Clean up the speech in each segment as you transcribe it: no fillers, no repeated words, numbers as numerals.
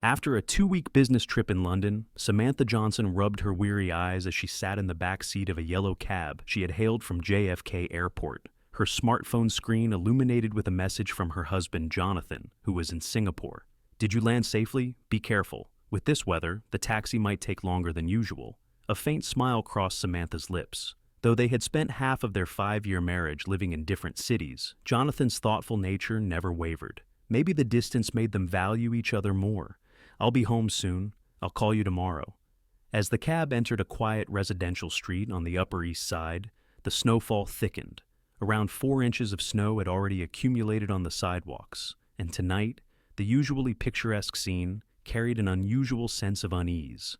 After a 2-week business trip in London, Samantha Johnson rubbed her weary eyes as she sat in the back seat of a yellow cab she had hailed from JFK Airport, her smartphone screen illuminated with a message from her husband Jonathan, who was in Singapore. "Did you land safely? Be careful. With this weather, the taxi might take longer than usual." A faint smile crossed Samantha's lips. Though they had spent half of their 5-year marriage living in different cities, Jonathan's thoughtful nature never wavered. Maybe the distance made them value each other more. "I'll be home soon. I'll call you tomorrow." As the cab entered a quiet residential street on the Upper East Side, the snowfall thickened. Around 4 inches of snow had already accumulated on the sidewalks, and tonight, the usually picturesque scene carried an unusual sense of unease.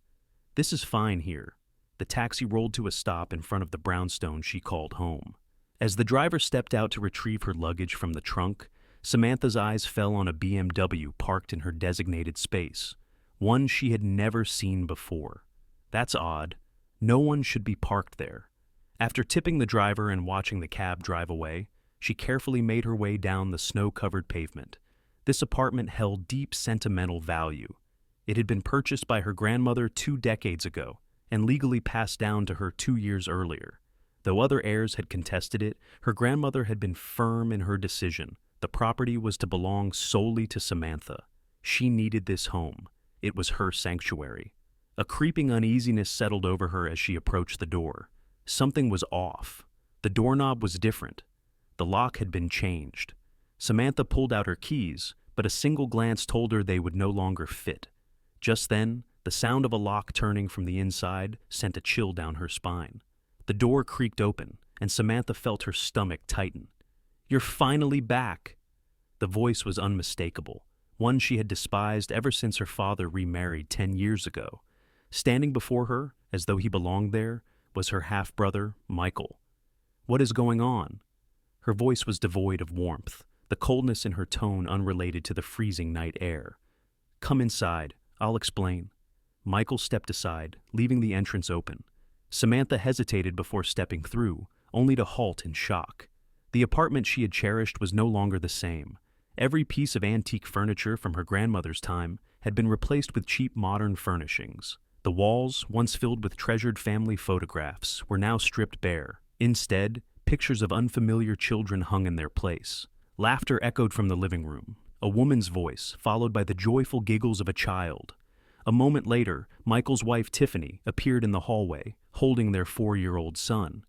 "This is fine here." The taxi rolled to a stop in front of the brownstone she called home. As the driver stepped out to retrieve her luggage from the trunk, Samantha's eyes fell on a BMW parked in her designated space, one she had never seen before. That's odd. No one should be parked there. After tipping the driver and watching the cab drive away, she carefully made her way down the snow-covered pavement. This apartment held deep sentimental value. It had been purchased by her grandmother 2 decades ago and legally passed down to her 2 years earlier. Though other heirs had contested it, her grandmother had been firm in her decision. The property was to belong solely to Samantha. She needed this home. It was her sanctuary. A creeping uneasiness settled over her as she approached the door. Something was off. The doorknob was different. The lock had been changed. Samantha pulled out her keys, but a single glance told her they would no longer fit. Just then, the sound of a lock turning from the inside sent a chill down her spine. The door creaked open, and Samantha felt her stomach tighten. "You're finally back." The voice was unmistakable, one she had despised ever since her father remarried 10 years ago. Standing before her, as though he belonged there, was her half-brother, Michael. "What is going on?" Her voice was devoid of warmth, the coldness in her tone unrelated to the freezing night air. "Come inside. I'll explain." Michael stepped aside, leaving the entrance open. Samantha hesitated before stepping through, only to halt in shock. The apartment she had cherished was no longer the same. Every piece of antique furniture from her grandmother's time had been replaced with cheap modern furnishings. The walls, once filled with treasured family photographs, were now stripped bare. Instead, pictures of unfamiliar children hung in their place. Laughter echoed from the living room, a woman's voice, followed by the joyful giggles of a child. A moment later, Michael's wife Tiffany appeared in the hallway, holding their 4-year-old son.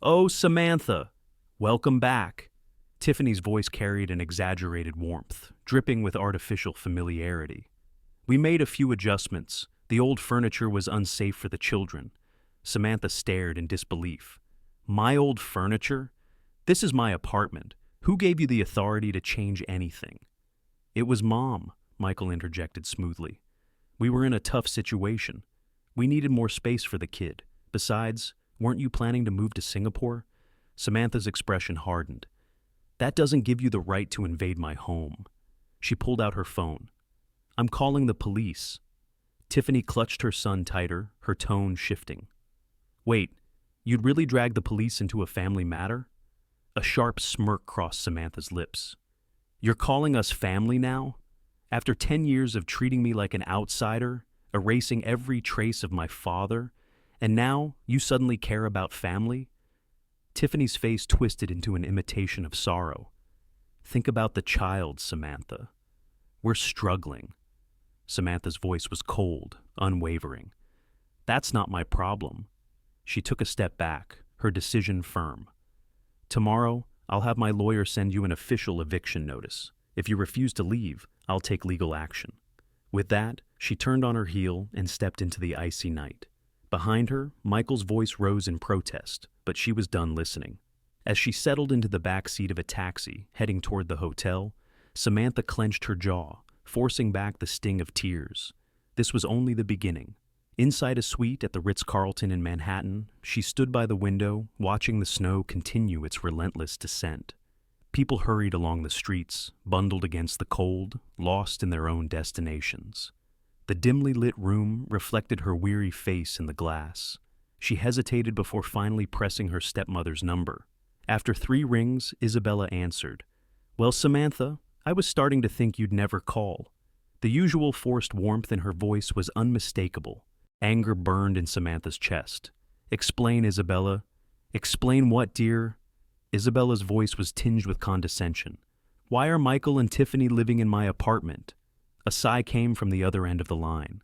"Oh, Samantha! Welcome back." Tiffany's voice carried an exaggerated warmth, dripping with artificial familiarity. "We made a few adjustments. The old furniture was unsafe for the children." Samantha stared in disbelief. "My old furniture? This is my apartment. Who gave you the authority to change anything?" "It was Mom," Michael interjected smoothly. "We were in a tough situation. We needed more space for the kid. Besides, weren't you planning to move to Singapore?" Samantha's expression hardened. "That doesn't give you the right to invade my home." She pulled out her phone. "I'm calling the police." Tiffany clutched her son tighter, her tone shifting. "Wait, you'd really drag the police into a family matter?" A sharp smirk crossed Samantha's lips. "You're calling us family now? After 10 years of treating me like an outsider, erasing every trace of my father, and now you suddenly care about family?" Tiffany's face twisted into an imitation of sorrow. "Think about the child, Samantha. We're struggling." Samantha's voice was cold, unwavering. "That's not my problem." She took a step back, her decision firm. "Tomorrow, I'll have my lawyer send you an official eviction notice. If you refuse to leave, I'll take legal action." With that, she turned on her heel and stepped into the icy night. Behind her, Michael's voice rose in protest, but she was done listening. As she settled into the back seat of a taxi, heading toward the hotel, Samantha clenched her jaw, forcing back the sting of tears. This was only the beginning. Inside a suite at the Ritz-Carlton in Manhattan, she stood by the window, watching the snow continue its relentless descent. People hurried along the streets, bundled against the cold, lost in their own destinations. The dimly lit room reflected her weary face in the glass. She hesitated before finally pressing her stepmother's number. After 3 rings, Isabella answered. "Well, Samantha, I was starting to think you'd never call." The usual forced warmth in her voice was unmistakable. Anger burned in Samantha's chest. "Explain, Isabella." "Explain what, dear?" Isabella's voice was tinged with condescension. "Why are Michael and Tiffany living in my apartment?" A sigh came from the other end of the line.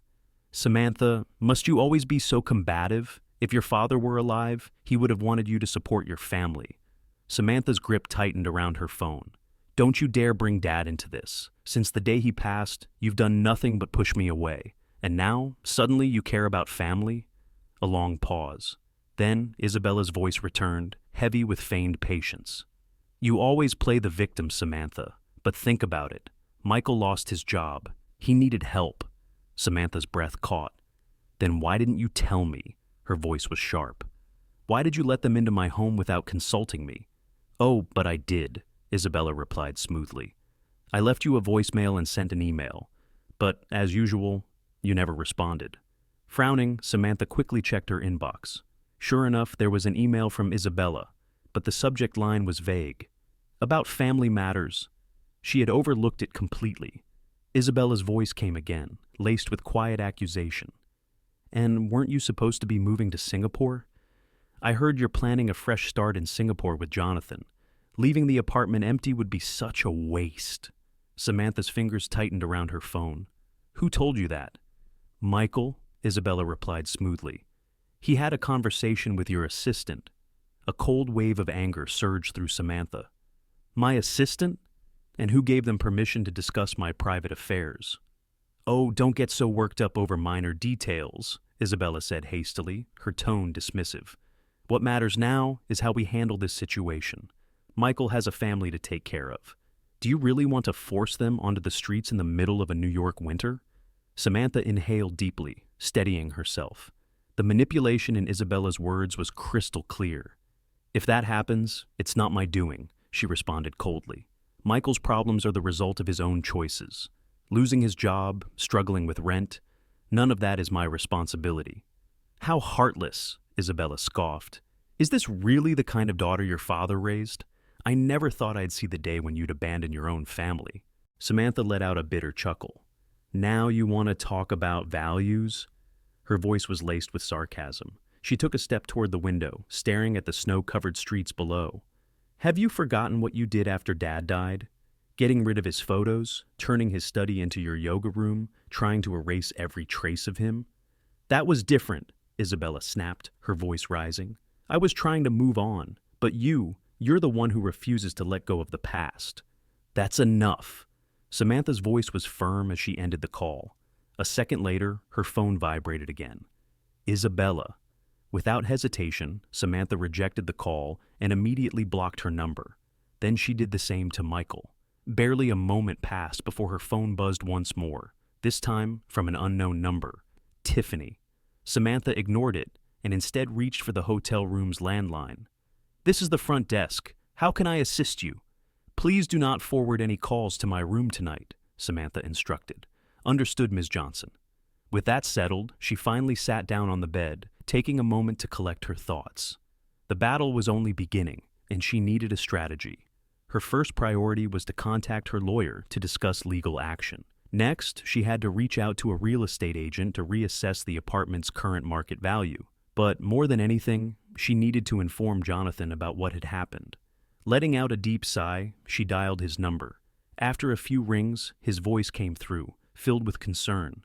"Samantha, must you always be so combative? If your father were alive, he would have wanted you to support your family." Samantha's grip tightened around her phone. "Don't you dare bring Dad into this. Since the day he passed, you've done nothing but push me away. And now, suddenly you care about family?" A long pause. Then Isabella's voice returned, heavy with feigned patience. "You always play the victim, Samantha. But think about it. Michael lost his job. He needed help." Samantha's breath caught. "Then why didn't you tell me?" Her voice was sharp. "Why did you let them into my home without consulting me?" "Oh, but I did," Isabella replied smoothly. "I left you a voicemail and sent an email. But, as usual, you never responded." Frowning, Samantha quickly checked her inbox. Sure enough, there was an email from Isabella, but the subject line was vague. About family matters. She had overlooked it completely. Isabella's voice came again, laced with quiet accusation. "And weren't you supposed to be moving to Singapore? I heard you're planning a fresh start in Singapore with Jonathan. Leaving the apartment empty would be such a waste." Samantha's fingers tightened around her phone. "Who told you that?" "Michael," Isabella replied smoothly. "He had a conversation with your assistant." A cold wave of anger surged through Samantha. "My assistant? And who gave them permission to discuss my private affairs?" "Oh, don't get so worked up over minor details," Isabella said hastily, her tone dismissive. "What matters now is how we handle this situation. Michael has a family to take care of. Do you really want to force them onto the streets in the middle of a New York winter?" Samantha inhaled deeply, steadying herself. The manipulation in Isabella's words was crystal clear. "If that happens, it's not my doing," she responded coldly. "Michael's problems are the result of his own choices. Losing his job, struggling with rent, none of that is my responsibility." "How heartless," Isabella scoffed. "Is this really the kind of daughter your father raised? I never thought I'd see the day when you'd abandon your own family." Samantha let out a bitter chuckle. "Now you want to talk about values?" Her voice was laced with sarcasm. She took a step toward the window, staring at the snow-covered streets below. "Have you forgotten what you did after Dad died? Getting rid of his photos, turning his study into your yoga room, trying to erase every trace of him?" "That was different," Isabella snapped, her voice rising. "I was trying to move on, but you're the one who refuses to let go of the past." "That's enough." Samantha's voice was firm as she ended the call. A second later, her phone vibrated again. "Isabella." Without hesitation, Samantha rejected the call and immediately blocked her number. Then she did the same to Michael. Barely a moment passed before her phone buzzed once more, this time from an unknown number. Tiffany. Samantha ignored it and instead reached for the hotel room's landline. "This is the front desk. How can I assist you?" "Please do not forward any calls to my room tonight," Samantha instructed. "Understood, Ms. Johnson." With that settled, she finally sat down on the bed, taking a moment to collect her thoughts. The battle was only beginning, and she needed a strategy. Her first priority was to contact her lawyer to discuss legal action. Next, she had to reach out to a real estate agent to reassess the apartment's current market value. But more than anything, she needed to inform Jonathan about what had happened. Letting out a deep sigh, she dialed his number. After a few rings, his voice came through, filled with concern.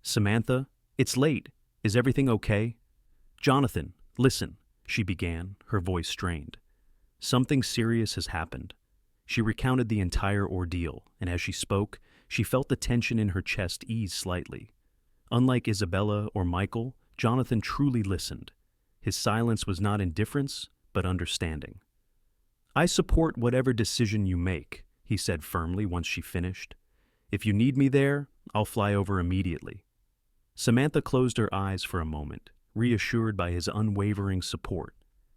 "Samantha, it's late. Is everything okay?" "Jonathan, listen," she began, her voice strained. "Something serious has happened." She recounted the entire ordeal, and as she spoke, she felt the tension in her chest ease slightly. Unlike Isabella or Michael, Jonathan truly listened. His silence was not indifference, but understanding. "I support whatever decision you make," he said firmly once she finished. "If you need me there, I'll fly over immediately." Samantha closed her eyes for a moment, reassured by his unwavering support.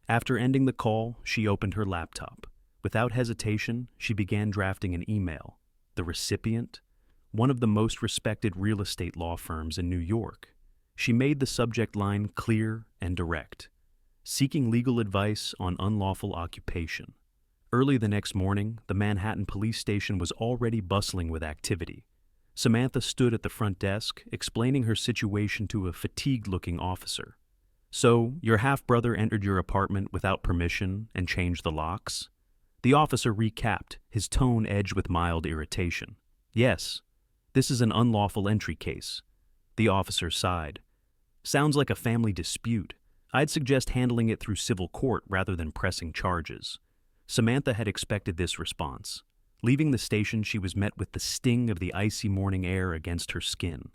After ending the call, she opened her laptop. Without hesitation, she began drafting an email. The recipient? One of the most respected real estate law firms in New York. She made the subject line clear and direct. Seeking legal advice on unlawful occupation. Early the next morning, the Manhattan police station was already bustling with activity. Samantha stood at the front desk, explaining her situation to a fatigued-looking officer. "So, your half-brother entered your apartment without permission and changed the locks?" The officer recapped, his tone edged with mild irritation. "Yes, this is an unlawful entry case." The officer sighed. "Sounds like a family dispute. I'd suggest handling it through civil court rather than pressing charges." Samantha had expected this response. Leaving the station, she was met with the sting of the icy morning air against her skin.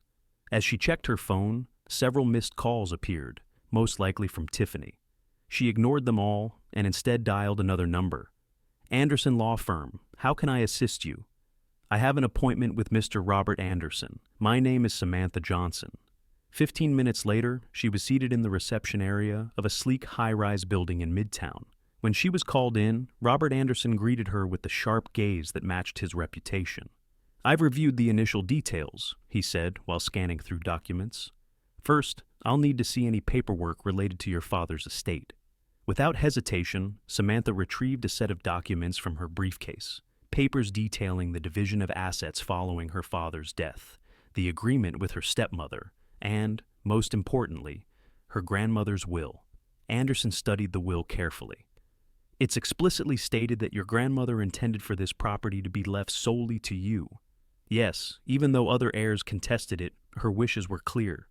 As she checked her phone, several missed calls appeared, most likely from Tiffany. She ignored them all and instead dialed another number. "Anderson Law Firm, how can I assist you?" "I have an appointment with Mr. Robert Anderson. My name is Samantha Johnson." 15 minutes later, she was seated in the reception area of a sleek high-rise building in Midtown. When she was called in, Robert Anderson greeted her with the sharp gaze that matched his reputation. "I've reviewed the initial details," he said while scanning through documents. "First, I'll need to see any paperwork related to your father's estate." Without hesitation, Samantha retrieved a set of documents from her briefcase, papers detailing the division of assets following her father's death, the agreement with her stepmother, and, most importantly, her grandmother's will. Anderson studied the will carefully. "It's explicitly stated that your grandmother intended for this property to be left solely to you." "Yes, even though other heirs contested it, her wishes were clear."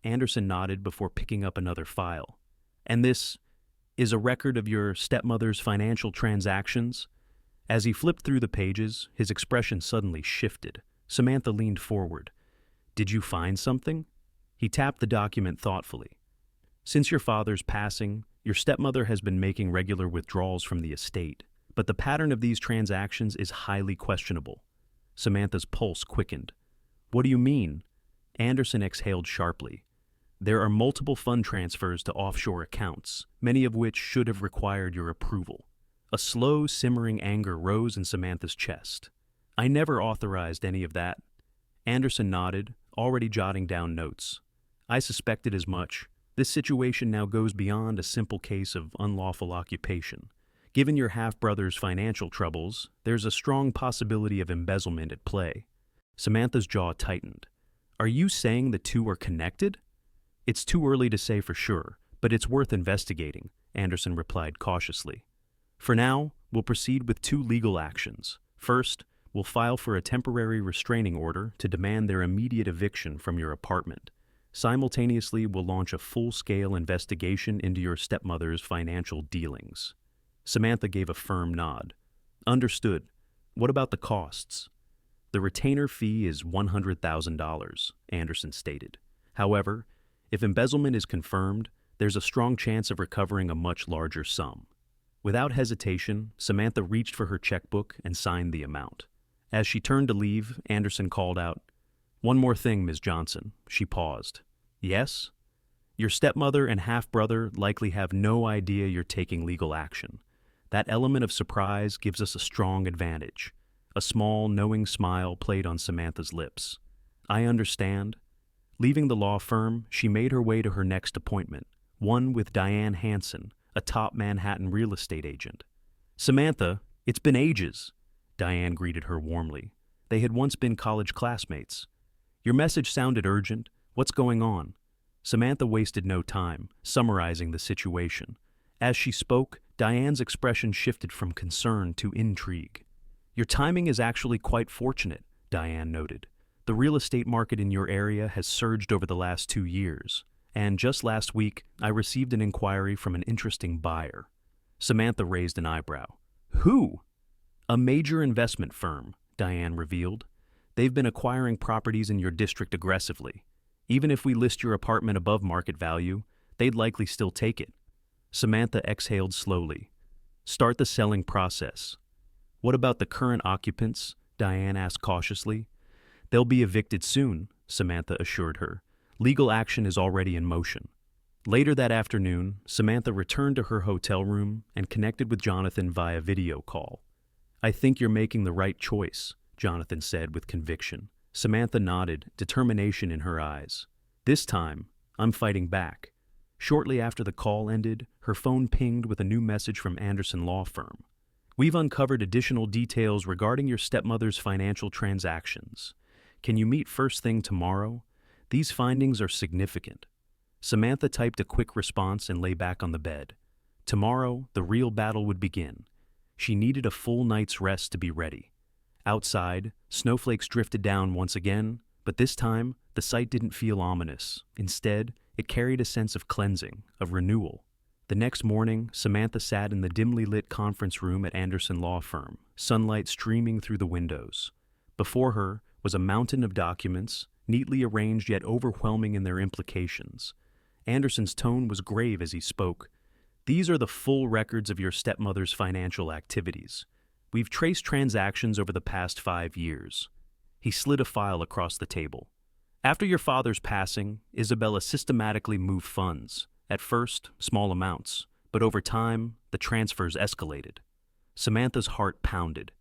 Anderson nodded before picking up another file. "And this is a record of your stepmother's financial transactions?" As he flipped through the pages, his expression suddenly shifted. Samantha leaned forward. "Did you find something?" He tapped the document thoughtfully. "Since your father's passing, your stepmother has been making regular withdrawals from the estate, but the pattern of these transactions is highly questionable." Samantha's pulse quickened. "What do you mean?" Anderson exhaled sharply. "There are multiple fund transfers to offshore accounts, many of which should have required your approval." A slow, simmering anger rose in Samantha's chest. "I never authorized any of that." Anderson nodded, already jotting down notes. "I suspected as much. This situation now goes beyond a simple case of unlawful occupation. Given your half-brother's financial troubles, there's a strong possibility of embezzlement at play." Samantha's jaw tightened. "Are you saying the two are connected?" "It's too early to say for sure, but it's worth investigating," Anderson replied cautiously. "For now, we'll proceed with 2 legal actions. First, we'll file for a temporary restraining order to demand their immediate eviction from your apartment. Simultaneously, we'll launch a full-scale investigation into your stepmother's financial dealings." Samantha gave a firm nod. "Understood. What about the costs?" "The retainer fee is $100,000, Anderson stated. "However, if embezzlement is confirmed, there's a strong chance of recovering a much larger sum." Without hesitation, Samantha reached for her checkbook and signed the amount. As she turned to leave, Anderson called out, "One more thing, Ms. Johnson." She paused. "Yes?" "Your stepmother and half-brother likely have no idea you're taking legal action. That element of surprise gives us a strong advantage." A small, knowing smile played on Samantha's lips. "I understand." Leaving the law firm, she made her way to her next appointment, one with Diane Hanson, a top Manhattan real estate agent. "Samantha, it's been ages." Diane greeted her warmly. They had once been college classmates. "Your message sounded urgent. What's going on?" Samantha wasted no time, summarizing the situation. As she spoke, Diane's expression shifted from concern to intrigue. "Your timing is actually quite fortunate," Diane noted. "The real estate market in your area has surged over the last 2 years, and just last week, I received an inquiry from an interesting buyer." Samantha raised an eyebrow. "Who?" "A major investment firm," Diane revealed. "They've been acquiring properties in your district aggressively. Even if we list your apartment above market value, they'd likely still take it." Samantha exhaled slowly. "Start the selling process." "What about the current occupants?" Diane asked cautiously. "They'll be evicted soon," Samantha assured her. "Legal action is already in motion." Later that afternoon, Samantha returned to her hotel room and connected with Jonathan via video call. "I think you're making the right choice," Jonathan said with conviction. Samantha nodded, determination in her eyes. "This time, I'm fighting back." Shortly after the call ended, her phone pinged with a new message from Anderson Law Firm. "We've uncovered additional details regarding your stepmother's financial transactions. Can you meet first thing tomorrow? These findings are significant. Samantha typed a quick response and lay back on the bed. Tomorrow, the real battle would begin. She needed a full night's rest to be ready. Outside, snowflakes drifted down once again, but this time, the sight didn't feel ominous. Instead, it carried a sense of cleansing, of renewal. The next morning, Samantha sat in the dimly lit conference room at Anderson Law Firm, sunlight streaming through the windows. Before her was a mountain of documents, neatly arranged yet overwhelming in their implications. Anderson's tone was grave as he spoke. These are the full records of your stepmother's financial activities. We've traced transactions over the past 5 years. He slid a file across the table. After your father's passing, Isabella systematically moved funds. At first, small amounts, but over time, the transfers escalated. Samantha's heart pounded.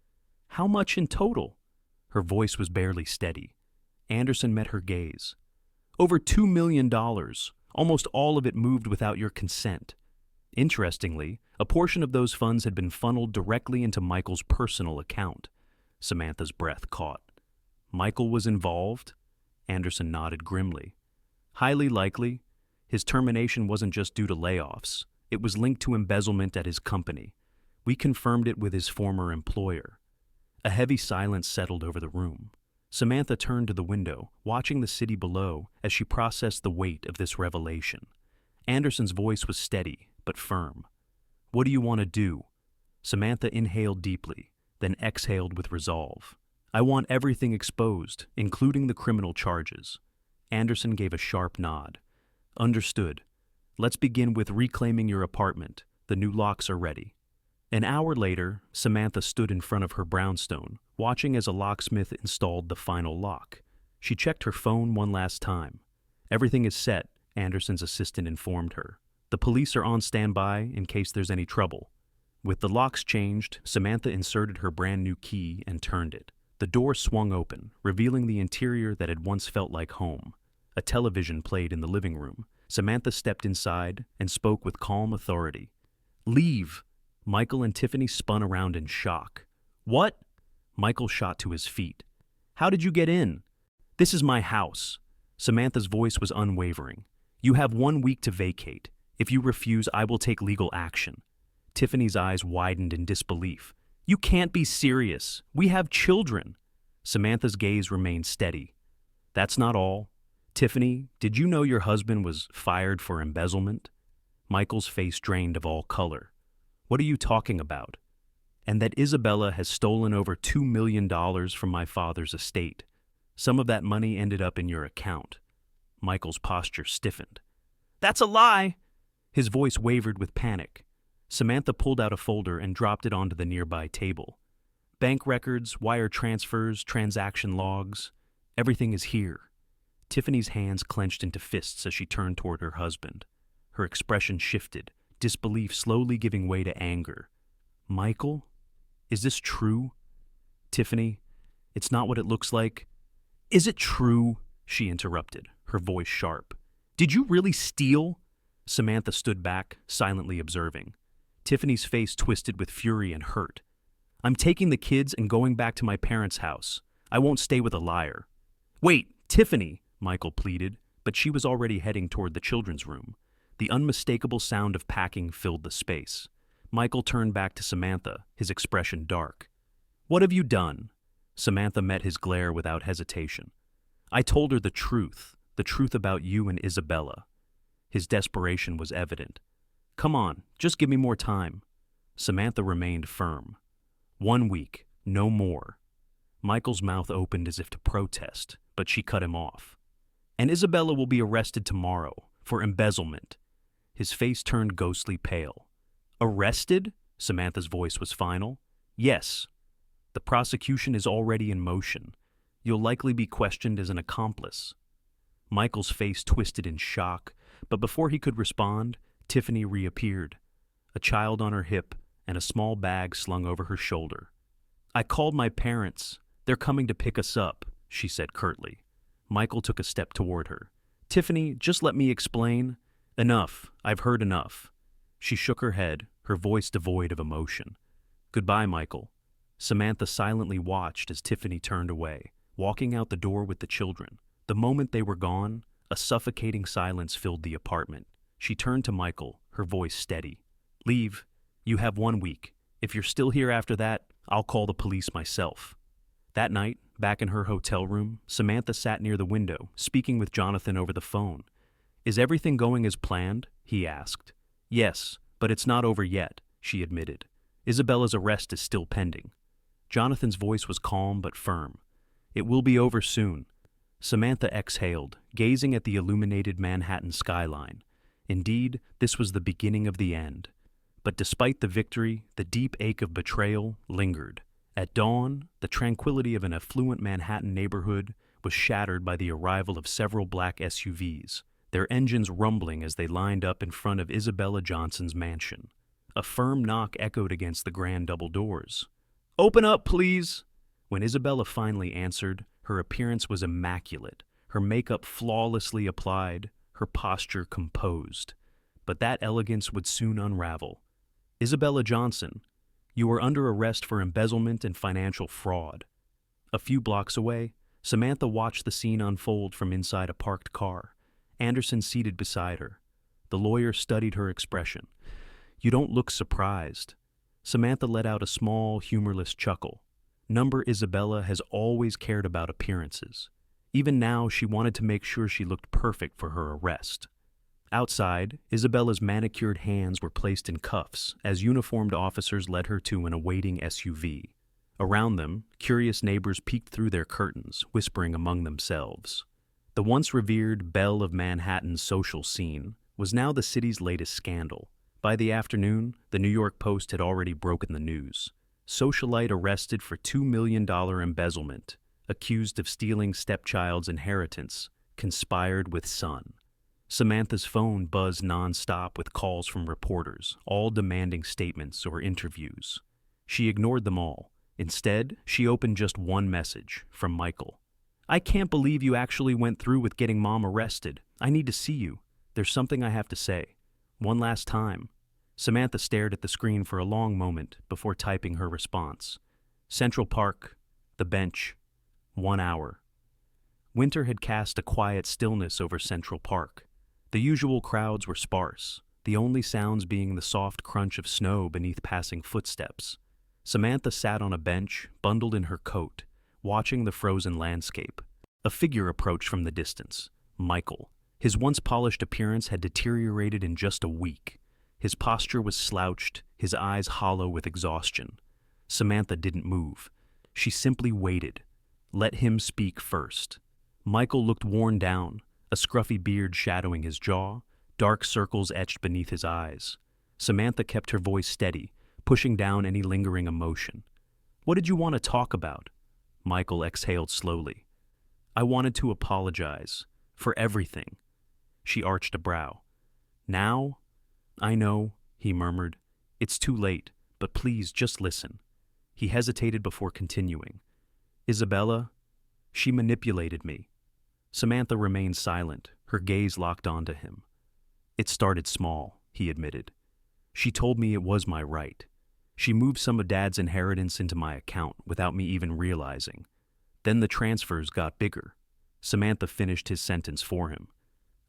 How much in total? Her voice was barely steady. Anderson met her gaze. Over $2 million. Almost all of it moved without your consent. Interestingly, a portion of those funds had been funneled directly into Michael's personal account. Samantha's breath caught. Michael was involved? Anderson nodded grimly. Highly likely. His termination wasn't just due to layoffs. It was linked to embezzlement at his company. We confirmed it with his former employer. A heavy silence settled over the room. Samantha turned to the window, watching the city below as she processed the weight of this revelation. Anderson's voice was steady, but firm. What do you want to do? Samantha inhaled deeply, then exhaled with resolve. I want everything exposed, including the criminal charges. Anderson gave a sharp nod. Understood. Let's begin with reclaiming your apartment. The new locks are ready. An hour later, Samantha stood in front of her brownstone, watching as a locksmith installed the final lock. She checked her phone one last time. Everything is set, Anderson's assistant informed her. The police are on standby in case there's any trouble. With the locks changed, Samantha inserted her brand new key and turned it. The door swung open, revealing the interior that had once felt like home. A television played in the living room. Samantha stepped inside and spoke with calm authority. Leave! Michael and Tiffany spun around in shock. What? Michael shot to his feet. How did you get in? This is my house. Samantha's voice was unwavering. You have 1 week to vacate. If you refuse, I will take legal action. Tiffany's eyes widened in disbelief. You can't be serious. We have children. Samantha's gaze remained steady. That's not all. Tiffany, did you know your husband was fired for embezzlement? Michael's face drained of all color. What are you talking about? And that Isabella has stolen over $2 million from my father's estate. Some of that money ended up in your account. Michael's posture stiffened. That's a lie! His voice wavered with panic. Samantha pulled out a folder and dropped it onto the nearby table. Bank records, wire transfers, transaction logs. Everything is here. Tiffany's hands clenched into fists as she turned toward her husband. Her expression shifted, disbelief slowly giving way to anger. Michael? Is this true? Tiffany, it's not what it looks like. Is it true? She interrupted, her voice sharp. Did you really steal? Samantha stood back, silently observing. Tiffany's face twisted with fury and hurt. I'm taking the kids and going back to my parents' house. I won't stay with a liar. Wait, Tiffany, Michael pleaded, but she was already heading toward the children's room. The unmistakable sound of packing filled the space. Michael turned back to Samantha, his expression dark. What have you done? Samantha met his glare without hesitation. I told her the truth about you and Isabella. His desperation was evident. Come on, just give me more time. Samantha remained firm. 1 week, no more. Michael's mouth opened as if to protest, but she cut him off. And Isabella will be arrested tomorrow for embezzlement. His face turned ghostly pale. Arrested? Samantha's voice was final. Yes. The prosecution is already in motion. You'll likely be questioned as an accomplice. Michael's face twisted in shock, but before he could respond, Tiffany reappeared, a child on her hip and a small bag slung over her shoulder. I called my parents. They're coming to pick us up, she said curtly. Michael took a step toward her. Tiffany, just let me explain. Enough. I've heard enough. She shook her head, her voice devoid of emotion. Goodbye, Michael. Samantha silently watched as Tiffany turned away, walking out the door with the children. The moment they were gone, a suffocating silence filled the apartment. She turned to Michael, her voice steady. "Leave. You have 1 week. If you're still here after that, I'll call the police myself." That night, back in her hotel room, Samantha sat near the window, speaking with Jonathan over the phone. "Is everything going as planned?" he asked. "Yes, but it's not over yet," she admitted. "Isabella's arrest is still pending." Jonathan's voice was calm but firm. "It will be over soon." Samantha exhaled, gazing at the illuminated Manhattan skyline. Indeed, this was the beginning of the end. But despite the victory, the deep ache of betrayal lingered. At dawn, the tranquility of an affluent Manhattan neighborhood was shattered by the arrival of several black SUVs, their engines rumbling as they lined up in front of Isabella Johnson's mansion. A firm knock echoed against the grand double doors. "Open up, please!" When Isabella finally answered, her appearance was immaculate, her makeup flawlessly applied, her posture composed. But that elegance would soon unravel. "Isabella Johnson, you are under arrest for embezzlement and financial fraud." A few blocks away, Samantha watched the scene unfold from inside a parked car, Anderson seated beside her. The lawyer studied her expression. "You don't look surprised." Samantha let out a small, humorless chuckle. Number Isabella has always cared about appearances. Even now, she wanted to make sure she looked perfect for her arrest. Outside, Isabella's manicured hands were placed in cuffs as uniformed officers led her to an awaiting SUV. Around them, curious neighbors peeked through their curtains, whispering among themselves. The once revered belle of Manhattan's social scene was now the city's latest scandal. By the afternoon, the New York Post had already broken the news. Socialite arrested for $2 million embezzlement, accused of stealing stepchild's inheritance, conspired with son. Samantha's phone buzzed nonstop with calls from reporters, all demanding statements or interviews. She ignored them all. Instead, she opened just one message, from Michael. "I can't believe you actually went through with getting Mom arrested. I need to see you. There's something I have to say. One last time." Samantha stared at the screen for a long moment before typing her response. Central Park, the bench, 1 hour. Winter had cast a quiet stillness over Central Park. The usual crowds were sparse, the only sounds being the soft crunch of snow beneath passing footsteps. Samantha sat on a bench, bundled in her coat, watching the frozen landscape. A figure approached from the distance, Michael. His once polished appearance had deteriorated in just a week. His posture was slouched, his eyes hollow with exhaustion. Samantha didn't move. She simply waited. Let him speak first. Michael looked worn down, a scruffy beard shadowing his jaw, dark circles etched beneath his eyes. Samantha kept her voice steady, pushing down any lingering emotion. "What did you want to talk about?" Michael exhaled slowly. "I wanted to apologize. For everything." She arched a brow. "Now?" "I know," he murmured. "It's too late, but please just listen." He hesitated before continuing. "Isabella, she manipulated me." Samantha remained silent, her gaze locked onto him. "It started small," he admitted. "She told me it was my right. She moved some of Dad's inheritance into my account without me even realizing. Then the transfers got bigger." Samantha finished his sentence for him.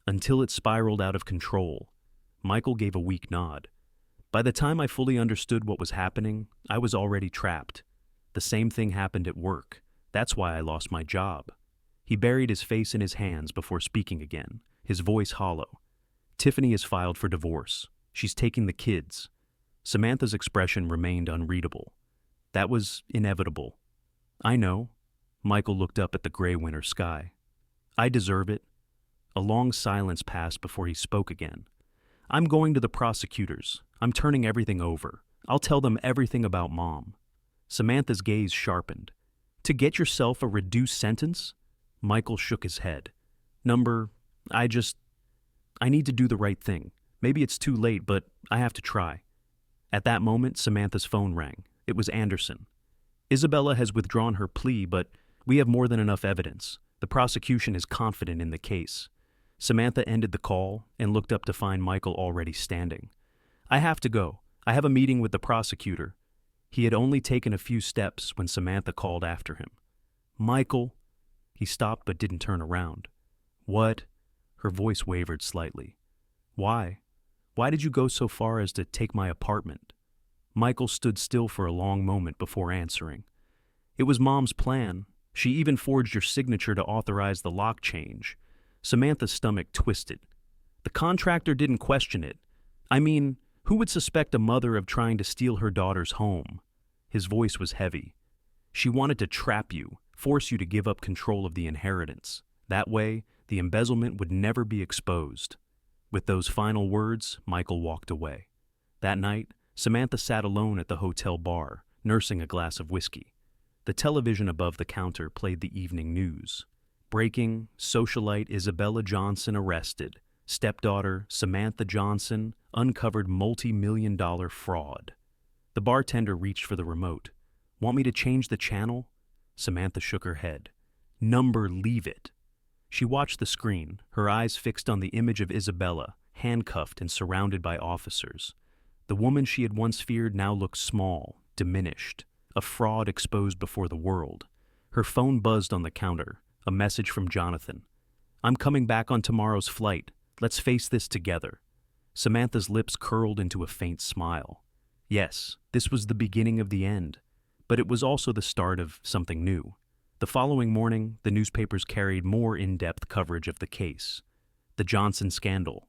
"Until it spiraled out of control." Michael gave a weak nod. "By the time I fully understood what was happening, I was already trapped. The same thing happened at work. That's why I lost my job." He buried his face in his hands before speaking again, his voice hollow. "Tiffany has filed for divorce. She's taking the kids." Samantha's expression remained unreadable. "That was inevitable." "I know." Michael looked up at the gray winter sky. "I deserve it." A long silence passed before he spoke again. "I'm going to the prosecutors. I'm turning everything over. I'll tell them everything about Mom." Samantha's gaze sharpened. "To get yourself a reduced sentence?" Michael shook his head. I need to do the right thing. Maybe it's too late, but I have to try." At that moment, Samantha's phone rang. It was Anderson. "Isabella has withdrawn her plea, but we have more than enough evidence. The prosecution is confident in the case." Samantha ended the call and looked up to find Michael already standing. "I have to go. I have a meeting with the prosecutor." He had only taken a few steps when Samantha called after him. "Michael." He stopped but didn't turn around. What? Her voice wavered slightly. Why? Why did you go so far as to take my apartment? Michael stood still for a long moment before answering. It was Mom's plan. She even forged your signature to authorize the lock change. Samantha's stomach twisted. The contractor didn't question it. I mean, who would suspect a mother of trying to steal her daughter's home? His voice was heavy. She wanted to trap you, force you to give up control of the inheritance. That way, the embezzlement would never be exposed. With those final words, Michael walked away. That night, Samantha sat alone at the hotel bar, nursing a glass of whiskey. The television above the counter played the evening news. Breaking, socialite Isabella Johnson arrested. Stepdaughter Samantha Johnson uncovered multi-million-dollar fraud. The bartender reached for the remote. Want me to change the channel? Samantha shook her head. Number, leave it. She watched the screen, her eyes fixed on the image of Isabella, handcuffed and surrounded by officers. The woman she had once feared now looked small, diminished, a fraud exposed before the world. Her phone buzzed on the counter, a message from Jonathan. I'm coming back on tomorrow's flight. Let's face this together. Samantha's lips curled into a faint smile. Yes, this was the beginning of the end, but it was also the start of something new. The following morning, the newspapers carried more in-depth coverage of the case. The Johnson scandal.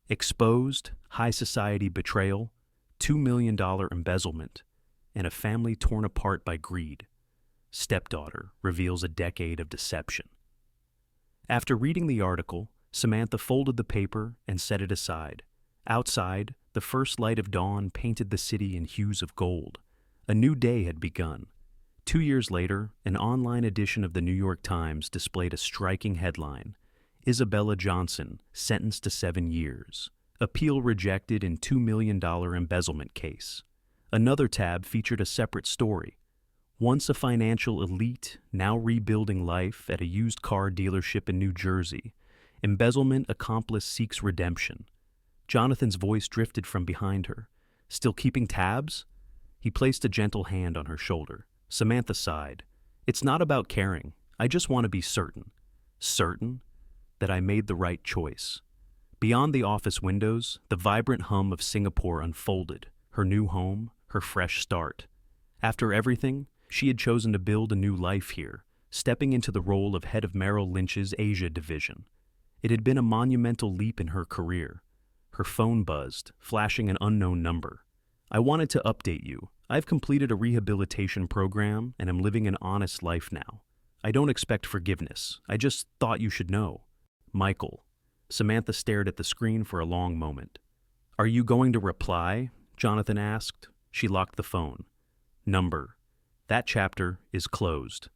Exposed, high society betrayal, $2 million embezzlement, and a family torn apart by greed. Stepdaughter reveals a decade of deception. After reading the article, Samantha folded the paper and set it aside. Outside, the first light of dawn painted the city in hues of gold. A new day had begun. 2 years later, an online edition of the New York Times displayed a striking headline: Isabella Johnson sentenced to 7 years. Appeal rejected in $2 million embezzlement case. Another tab featured a separate story. Once a financial elite, now rebuilding life at a used car dealership in New Jersey. Embezzlement accomplice seeks redemption. Jonathan's voice drifted from behind her. Still keeping tabs? He placed a gentle hand on her shoulder. Samantha sighed. It's not about caring. I just want to be certain. Certain that I made the right choice. Beyond the office windows, the vibrant hum of Singapore unfolded. Her new home, her fresh start. After everything, she had chosen to build a new life here, stepping into the role of head of Merrill Lynch's Asia division. It had been a monumental leap in her career. Her phone buzzed, flashing an unknown number. I wanted to update you. I've completed a rehabilitation program and am living an honest life now. I don't expect forgiveness. I just thought you should know. Michael. Samantha stared at the screen for a long moment. Are you going to reply? Jonathan asked. She locked the phone. Number. That chapter is closed.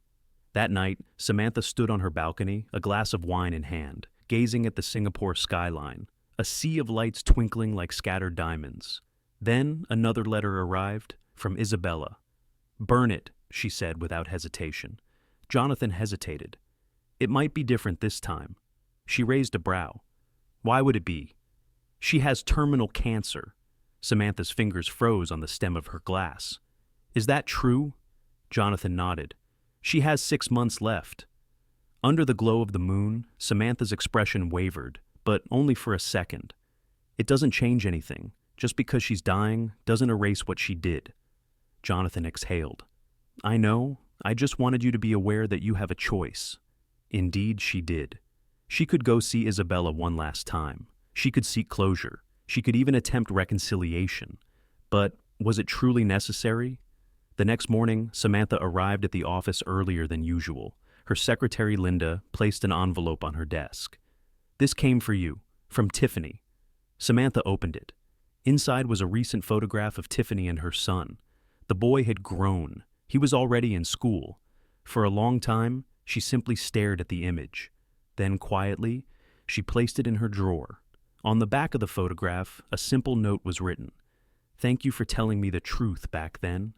That night, Samantha stood on her balcony, a glass of wine in hand, gazing at the Singapore skyline, a sea of lights twinkling like scattered diamonds. Then another letter arrived from Isabella. Burn it, she said without hesitation. Jonathan hesitated. It might be different this time. She raised a brow. Why would it be? She has terminal cancer. Samantha's fingers froze on the stem of her glass. Is that true? Jonathan nodded. She has 6 months left. Under the glow of the moon, Samantha's expression wavered, but only for a second. It doesn't change anything. Just because she's dying doesn't erase what she did. Jonathan exhaled. I know. I just wanted you to be aware that you have a choice. Indeed, she did. She could go see Isabella one last time. She could seek closure. She could even attempt reconciliation. But was it truly necessary? The next morning, Samantha arrived at the office earlier than usual. Her secretary, Linda, placed an envelope on her desk. This came for you, from Tiffany. Samantha opened it. Inside was a recent photograph of Tiffany and her son. The boy had grown. He was already in school. For a long time, she simply stared at the image. Then, quietly, she placed it in her drawer. On the back of the photograph, a simple note was written. Thank you for telling me the truth back then.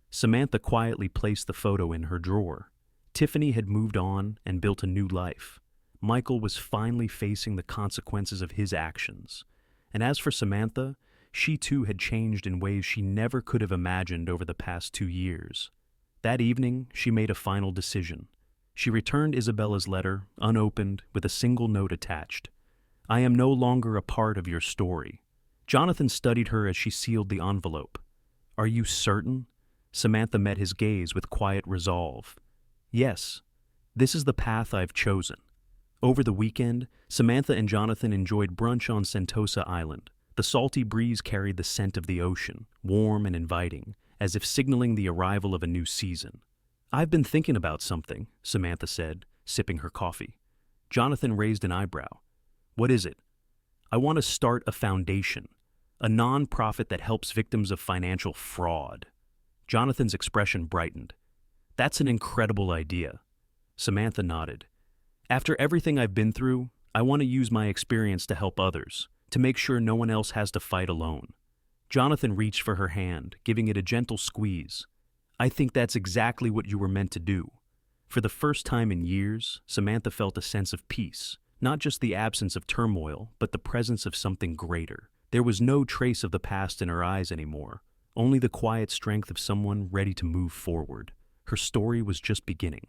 Samantha quietly placed the photo in her drawer. Tiffany had moved on and built a new life. Michael was finally facing the consequences of his actions. And as for Samantha, she too had changed in ways she never could have imagined over the past 2 years. That evening, she made a final decision. She returned Isabella's letter, unopened, with a single note attached. I am no longer a part of your story. Jonathan studied her as she sealed the envelope. Are you certain? Samantha met his gaze with quiet resolve. Yes, this is the path I've chosen. Over the weekend, Samantha and Jonathan enjoyed brunch on Sentosa Island. The salty breeze carried the scent of the ocean, warm and inviting, as if signaling the arrival of a new season. I've been thinking about something, Samantha said, sipping her coffee. Jonathan raised an eyebrow. What is it? I want to start a foundation, a non-profit that helps victims of financial fraud. Jonathan's expression brightened. That's an incredible idea. Samantha nodded. After everything I've been through, I want to use my experience to help others, to make sure no one else has to fight alone. Jonathan reached for her hand, giving it a gentle squeeze. I think that's exactly what you were meant to do. For the first time in years, Samantha felt a sense of peace, not just the absence of turmoil, but the presence of something greater. There was no trace of the past in her eyes anymore, only the quiet strength of someone ready to move forward. Her story was just beginning.